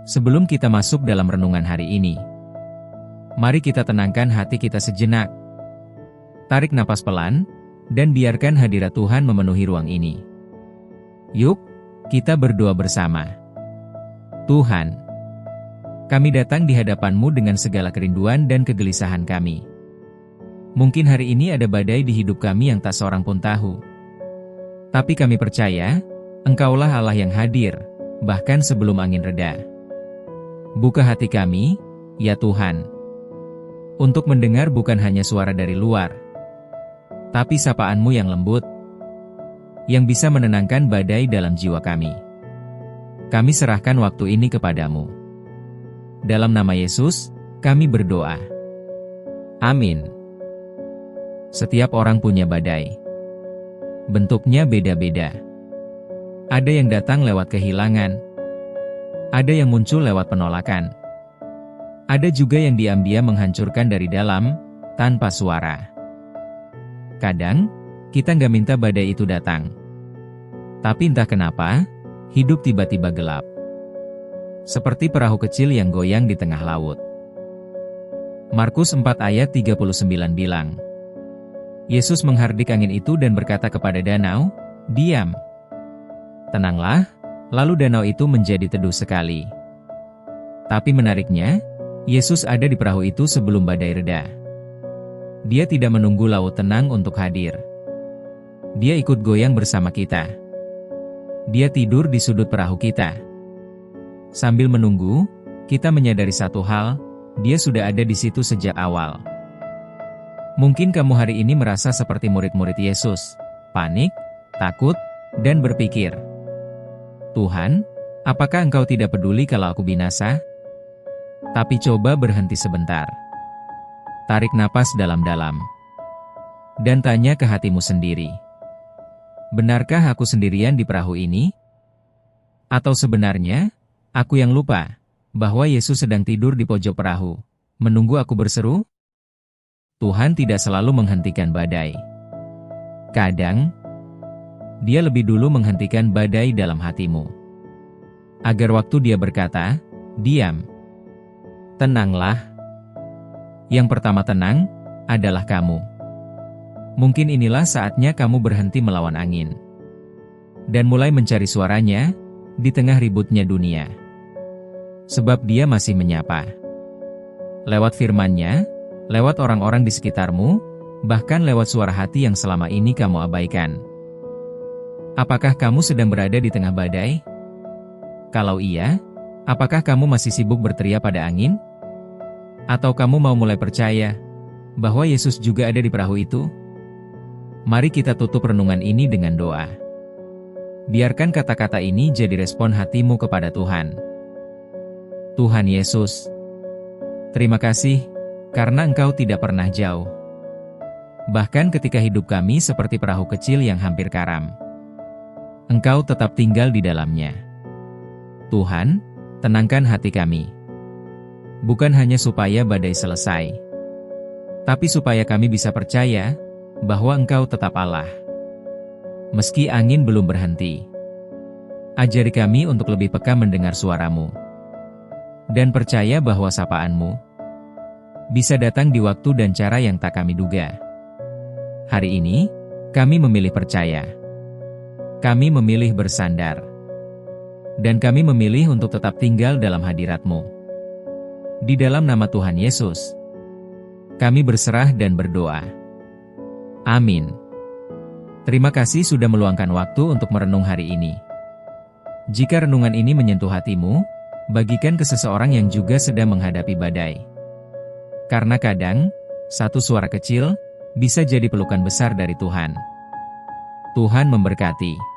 Sebelum kita masuk dalam renungan hari ini, mari kita tenangkan hati kita sejenak. Tarik napas pelan, dan biarkan hadirat Tuhan memenuhi ruang ini. Yuk, kita berdoa bersama. Tuhan, kami datang di hadapan-Mu dengan segala kerinduan dan kegelisahan kami. Mungkin hari ini ada badai di hidup kami yang tak seorang pun tahu. Tapi kami percaya, Engkaulah Allah yang hadir, bahkan sebelum angin reda. Buka hati kami, ya Tuhan, untuk mendengar bukan hanya suara dari luar, tapi sapaan-Mu yang lembut, yang bisa menenangkan badai dalam jiwa kami. Kami serahkan waktu ini kepadamu. Dalam nama Yesus, kami berdoa. Amin. Setiap orang punya badai. Bentuknya beda-beda. Ada yang datang lewat kehilangan. Ada yang muncul lewat penolakan. Ada juga yang diam-diam menghancurkan dari dalam, tanpa suara. Kadang, kita nggak minta badai itu datang. Tapi entah kenapa, hidup tiba-tiba gelap. Seperti perahu kecil yang goyang di tengah laut. Markus 4 ayat 39 bilang, Yesus menghardik angin itu dan berkata kepada danau, "Diam. Tenanglah," lalu danau itu menjadi teduh sekali. Tapi menariknya, Yesus ada di perahu itu sebelum badai reda. Dia tidak menunggu laut tenang untuk hadir. Dia ikut goyang bersama kita. Dia tidur di sudut perahu kita. Sambil menunggu, kita menyadari satu hal, Dia sudah ada di situ sejak awal. Mungkin kamu hari ini merasa seperti murid-murid Yesus, panik, takut, dan berpikir, "Tuhan, apakah Engkau tidak peduli kalau aku binasa?" Tapi coba berhenti sebentar. Tarik napas dalam-dalam. Dan tanya ke hatimu sendiri. Benarkah aku sendirian di perahu ini? Atau sebenarnya, aku yang lupa bahwa Yesus sedang tidur di pojok perahu, menunggu aku berseru? Tuhan tidak selalu menghentikan badai. Kadang, Dia lebih dulu menghentikan badai dalam hatimu. Agar waktu Dia berkata, "Diam. Tenanglah." Yang pertama tenang, adalah kamu. Mungkin inilah saatnya kamu berhenti melawan angin. Dan mulai mencari suaranya, di tengah ributnya dunia. Sebab Dia masih menyapa. Lewat firman-Nya, lewat orang-orang di sekitarmu, bahkan lewat suara hati yang selama ini kamu abaikan. Apakah kamu sedang berada di tengah badai? Kalau iya, apakah kamu masih sibuk berteriak pada angin? Atau kamu mau mulai percaya bahwa Yesus juga ada di perahu itu? Mari kita tutup renungan ini dengan doa. Biarkan kata-kata ini jadi respon hatimu kepada Tuhan. Tuhan Yesus, terima kasih karena Engkau tidak pernah jauh. Bahkan ketika hidup kami seperti perahu kecil yang hampir karam, Engkau tetap tinggal di dalamnya. Tuhan, tenangkan hati kami. Bukan hanya supaya badai selesai, tapi supaya kami bisa percaya bahwa Engkau tetap Allah. Meski angin belum berhenti, ajari kami untuk lebih peka mendengar suara-Mu, dan percaya bahwa sapaan-Mu bisa datang di waktu dan cara yang tak kami duga. Hari ini, kami memilih percaya. Kami memilih bersandar. Dan kami memilih untuk tetap tinggal dalam hadirat-Mu. Di dalam nama Tuhan Yesus, kami berserah dan berdoa. Amin. Terima kasih sudah meluangkan waktu untuk merenung hari ini. Jika renungan ini menyentuh hatimu, bagikan ke seseorang yang juga sedang menghadapi badai. Karena kadang, satu suara kecil bisa jadi pelukan besar dari Tuhan. Tuhan memberkati.